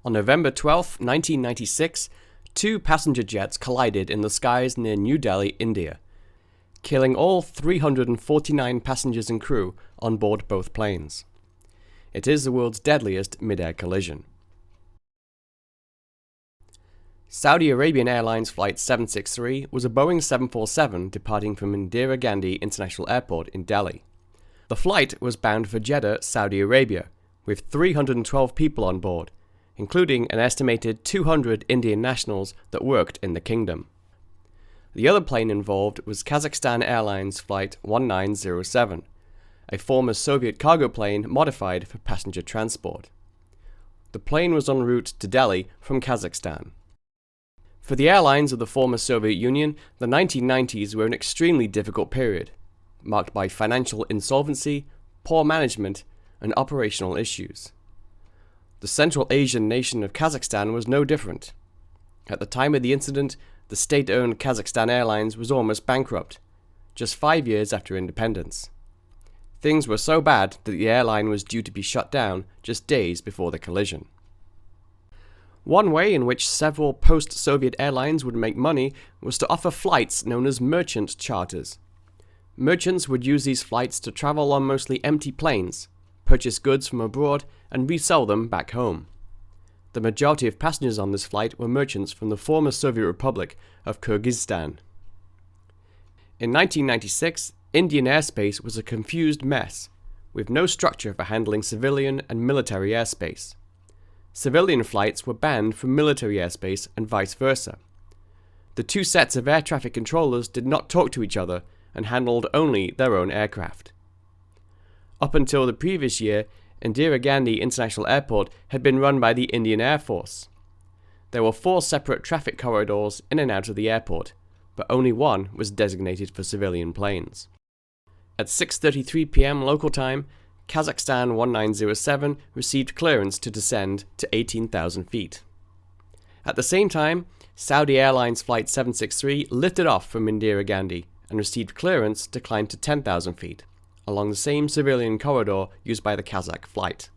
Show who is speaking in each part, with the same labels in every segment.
Speaker 1: On November 12, 1996, two passenger jets collided in the skies near New Delhi, India, killing all 349 passengers and crew on board both planes. It is the world's deadliest mid-air collision. Saudi Arabian Airlines Flight 763 was a Boeing 747 departing from Indira Gandhi International Airport in Delhi. The flight was bound for Jeddah, Saudi Arabia, with 312 people on board, including an estimated 200 Indian nationals that worked in the kingdom. The other plane involved was Kazakhstan Airlines Flight 1907, a former Soviet cargo plane modified for passenger transport. The plane was en route to Delhi from Kazakhstan. For the airlines of the former Soviet Union, the 1990s were an extremely difficult period, marked by financial insolvency, poor management, and operational issues. The Central Asian nation of Kazakhstan was no different. At the time of the incident, the state-owned Kazakhstan Airlines was almost bankrupt, just 5 years after independence. Things were so bad that the airline was due to be shut down just days before the collision. One way in which several post-Soviet airlines would make money was to offer flights known as merchant charters. Merchants would use these flights to travel on mostly empty planes, purchase goods from abroad, and resell them back home. The majority of passengers on this flight were merchants from the former Soviet Republic of Kyrgyzstan. In 1996, Indian airspace was a confused mess, with no structure for handling civilian and military airspace. Civilian flights were banned from military airspace and vice versa. The two sets of air traffic controllers did not talk to each other and handled only their own aircraft. Up until the previous year, Indira Gandhi International Airport had been run by the Indian Air Force. There were 4 separate traffic corridors in and out of the airport, but only one was designated for civilian planes. At 6:33 p.m. local time, Kazakhstan 1907 received clearance to descend to 18,000 feet. At the same time, Saudi Airlines Flight 763 lifted off from Indira Gandhi and received clearance to climb to 10,000 feet, along the same civilian corridor used by the Kazakh flight.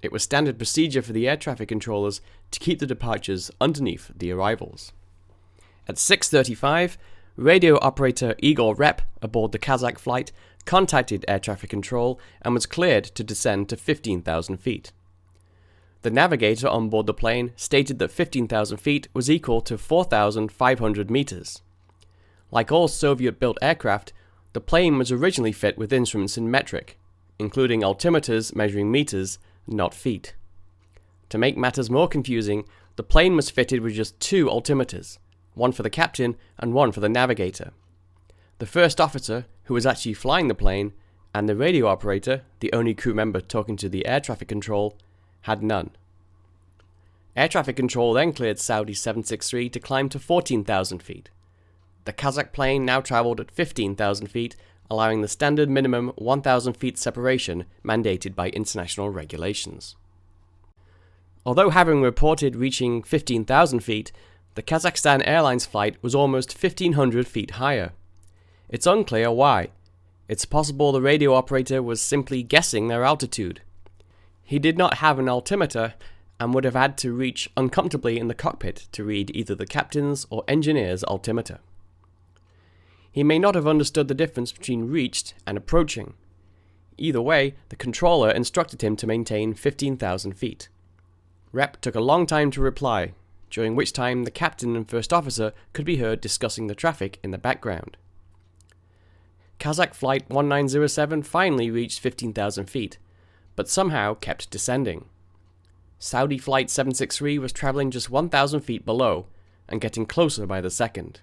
Speaker 1: It was standard procedure for the air traffic controllers to keep the departures underneath the arrivals. At 6:35, radio operator Igor Rep aboard the Kazakh flight contacted air traffic control and was cleared to descend to 15,000 feet. The navigator on board the plane stated that 15,000 feet was equal to 4,500 meters. Like all Soviet-built aircraft, the plane was originally fit with instruments in metric, including altimeters measuring meters, not feet. To make matters more confusing, the plane was fitted with just 2 altimeters, one for the captain and one for the navigator. The first officer, who was actually flying the plane, and the radio operator, the only crew member talking to the air traffic control, had none. Air traffic control then cleared Saudi 763 to climb to 14,000 feet. The Kazakh plane now traveled at 15,000 feet, allowing the standard minimum 1,000 feet separation mandated by international regulations. Although having reported reaching 15,000 feet, the Kazakhstan Airlines flight was almost 1,500 feet higher. It's unclear why. It's possible the radio operator was simply guessing their altitude. He did not have an altimeter and would have had to reach uncomfortably in the cockpit to read either the captain's or engineer's altimeter. He may not have understood the difference between reached and approaching. Either way, the controller instructed him to maintain 15,000 feet. Rep took a long time to reply, during which time the captain and first officer could be heard discussing the traffic in the background. Kazakh Flight 1907 finally reached 15,000 feet, but somehow kept descending. Saudi Flight 763 was traveling just 1,000 feet below, and getting closer by the second.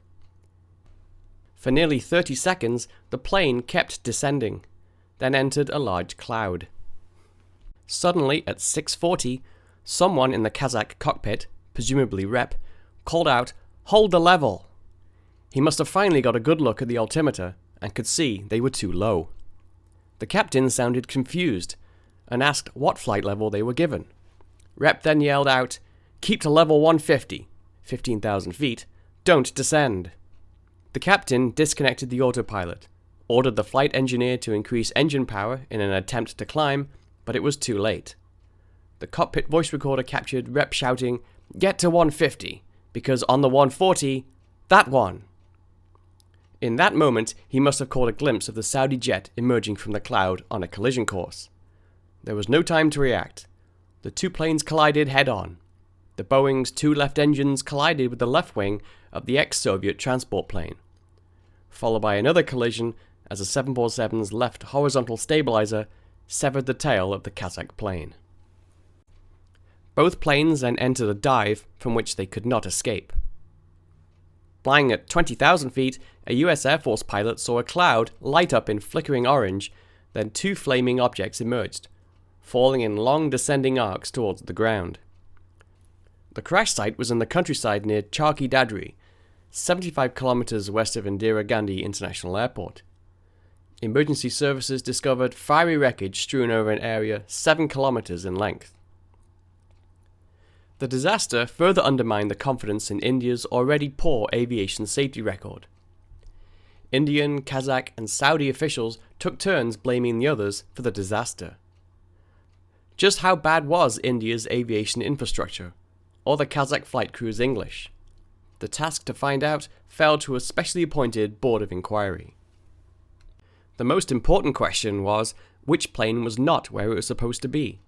Speaker 1: For nearly 30 seconds, the plane kept descending, then entered a large cloud. Suddenly, at 6:40, someone in the Kazakh cockpit, presumably Rep, called out, "Hold the level!" He must have finally got a good look at the altimeter and could see they were too low. The captain sounded confused and asked what flight level they were given. Rep then yelled out, "Keep to level 150, 15,000 feet, don't descend." The captain disconnected the autopilot, ordered the flight engineer to increase engine power in an attempt to climb, but it was too late. The cockpit voice recorder captured Rep shouting, "Get to 150, because on the 140, that one." In that moment, he must have caught a glimpse of the Saudi jet emerging from the cloud on a collision course. There was no time to react. The two planes collided head-on. The Boeing's two left engines collided with the left wing of the ex-Soviet transport plane, followed by another collision as the 747's left horizontal stabilizer severed the tail of the Kazakh plane. Both planes then entered a dive from which they could not escape. Flying at 20,000 feet, a US Air Force pilot saw a cloud light up in flickering orange, then two flaming objects emerged, falling in long descending arcs towards the ground. The crash site was in the countryside near Charkhi Dadri, 75 kilometers west of Indira Gandhi International Airport. Emergency services discovered fiery wreckage strewn over an area 7 kilometers in length. The disaster further undermined the confidence in India's already poor aviation safety record. Indian, Kazakh, and Saudi officials took turns blaming the others for the disaster. Just how bad was India's aviation infrastructure, or the Kazakh flight crew's English? The task to find out fell to a specially appointed board of inquiry. The most important question was which plane was not where it was supposed to be.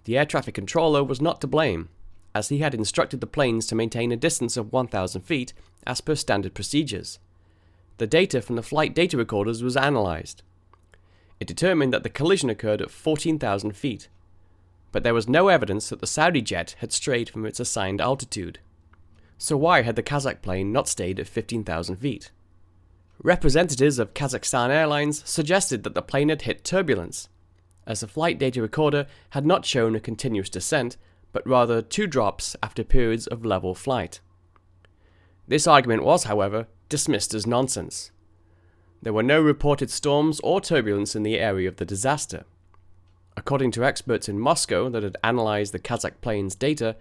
Speaker 1: The air traffic controller was not to blame, as he had instructed the planes to maintain a distance of 1,000 feet as per standard procedures. The data from the flight data recorders was analysed. It determined that the collision occurred at 14,000 feet, but there was no evidence that the Saudi jet had strayed from its assigned altitude. So why had the Kazakh plane not stayed at 15,000 feet? Representatives of Kazakhstan Airlines suggested that the plane had hit turbulence, as the flight data recorder had not shown a continuous descent, but rather two drops after periods of level flight. This argument was, however, dismissed as nonsense. There were no reported storms or turbulence in the area of the disaster. According to experts in Moscow that had analysed the Kazakh plane's data,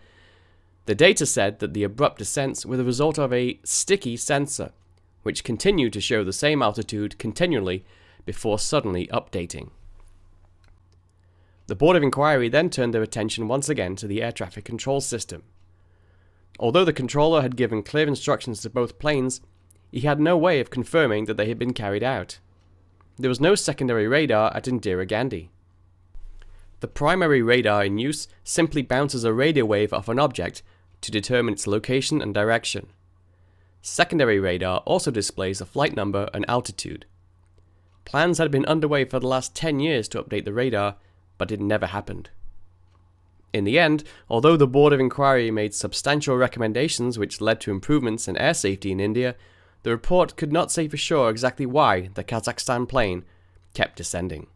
Speaker 1: the data said that the abrupt descents were the result of a sticky sensor, which continued to show the same altitude continually before suddenly updating. The Board of Inquiry then turned their attention once again to the air traffic control system. Although the controller had given clear instructions to both planes, he had no way of confirming that they had been carried out. There was no secondary radar at Indira Gandhi. The primary radar in use simply bounces a radio wave off an object to determine its location and direction. Secondary radar also displays a flight number and altitude. Plans had been underway for the last 10 years to update the radar, but it never happened. In the end, although the Board of Inquiry made substantial recommendations which led to improvements in air safety in India, the report could not say for sure exactly why the Kazakhstan plane kept descending.